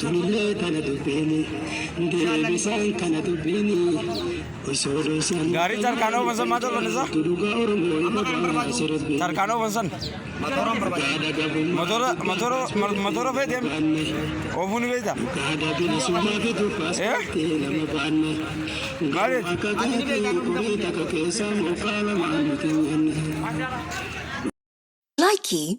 Tunile kana dubini, deebisan kana dubini. Gari Tarkano Vansan Mato Vanessa? Tarkano Vansan. Motora Vedem. Ovuni Veda. Likey